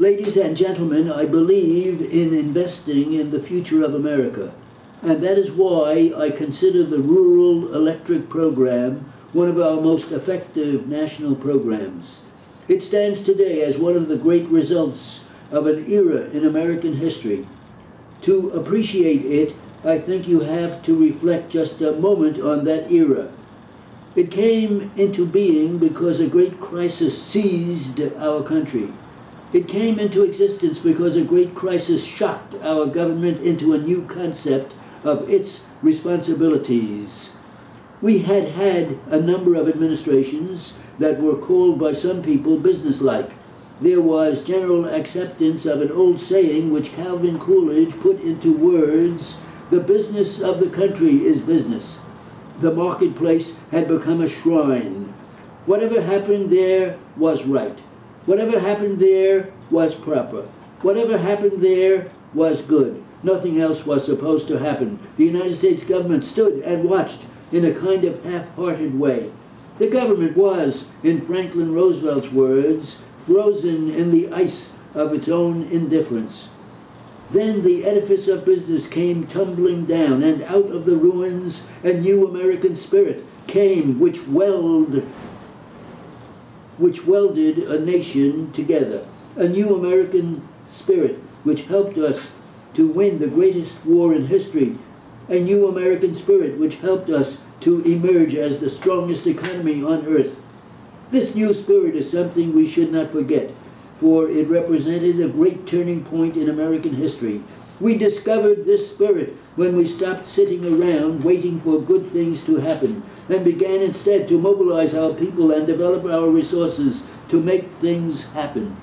Ladies and gentlemen, I believe in investing in the future of America, and that is why I consider the Rural Electric Program one of our most effective national programs. It stands today as one of the great results of an era in American history. To appreciate it, I think you have to reflect just a moment on that era. It came into being because a great crisis seized our country. It came into existence because a great crisis shocked our government into a new concept of its responsibilities. We had had a number of administrations that were called by some people businesslike. There was general acceptance of an old saying which Calvin Coolidge put into words: the business of the country is business. The marketplace had become a shrine. Whatever happened there was right. Whatever happened there was proper. Whatever happened there was good. Nothing else was supposed to happen. The United States government stood and watched in a kind of half-hearted way. The government was, in Franklin Roosevelt's words, frozen in the ice of its own indifference. Then the edifice of business came tumbling down, and out of the ruins a new American spirit came which welded a nation together. A new American spirit which helped us to win the greatest war in history. A new American spirit which helped us to emerge as the strongest economy on earth. This new spirit is something we should not forget, for it represented a great turning point in American history. We discovered this spirit when we stopped sitting around waiting for good things to happen and began instead to mobilize our people and develop our resources to make things happen.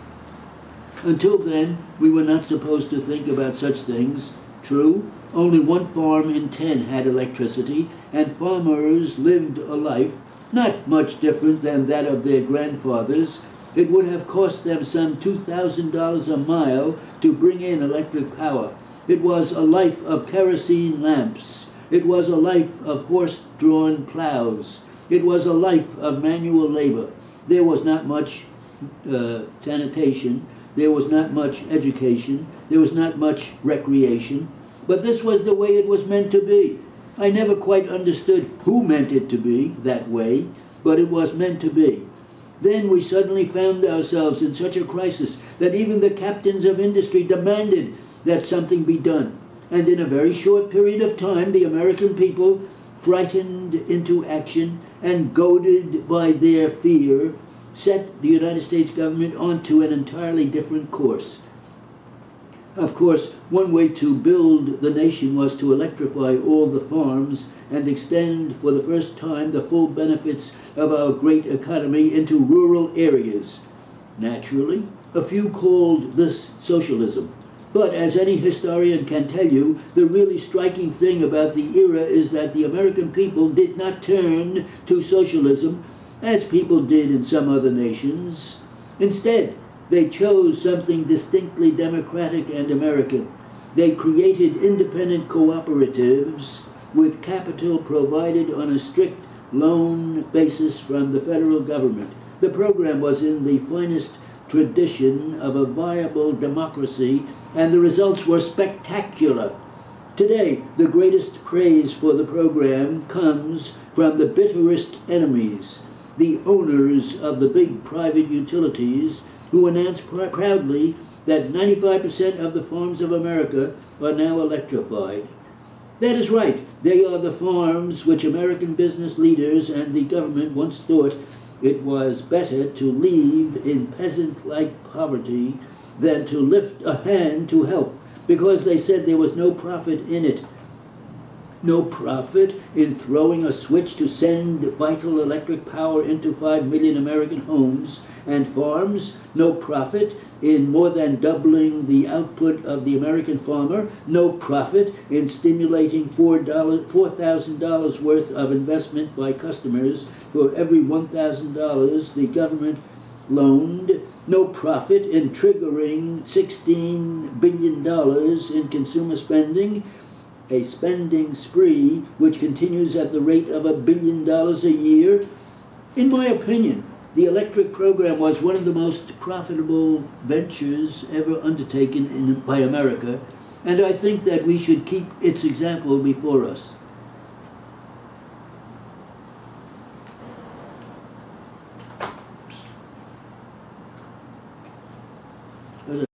Until then, we were not supposed to think about such things. True, only 1 farm in 10 had electricity, and farmers lived a life not much different than that of their grandfathers. It would have cost them some $2,000 a mile to bring in electric power. It was a life of kerosene lamps. It was a life of horse-drawn plows. It was a life of manual labor. There was not much sanitation. There was not much education. There was not much recreation. But this was the way it was meant to be. I never quite understood who meant it to be that way, but it was meant to be. Then we suddenly found ourselves in such a crisis that even the captains of industry demanded that something be done. And in a very short period of time, the American people, frightened into action and goaded by their fear, set the United States government onto an entirely different course. Of course, one way to build the nation was to electrify all the farms and extend for the first time the full benefits of our great economy into rural areas. Naturally, a few called this socialism. But as any historian can tell you, the really striking thing about the era is that the American people did not turn to socialism as people did in some other nations. Instead, they chose something distinctly democratic and American. They created independent cooperatives with capital provided on a strict loan basis from the federal government. The program was in the finest tradition of a viable democracy, and the results were spectacular. Today, the greatest praise for the program comes from the bitterest enemies, the owners of the big private utilities, who announce proudly that 95% of the farms of America are now electrified. That is right. They are the farms which American business leaders and the government once thought it was better to leave in peasant-like poverty than to lift a hand to help, because they said there was no profit in it. No profit in throwing a switch to send vital electric power into 5 million American homes and farms. No profit in more than doubling the output of the American farmer. No profit in stimulating $4,000 worth of investment by customers for every $1,000 the government loaned. No profit in triggering $16 billion in consumer spending, a spending spree which continues at the rate of $1 billion a year. In my opinion, The electric program was one of the most profitable ventures ever undertaken by America, and I think that we should keep its example before us.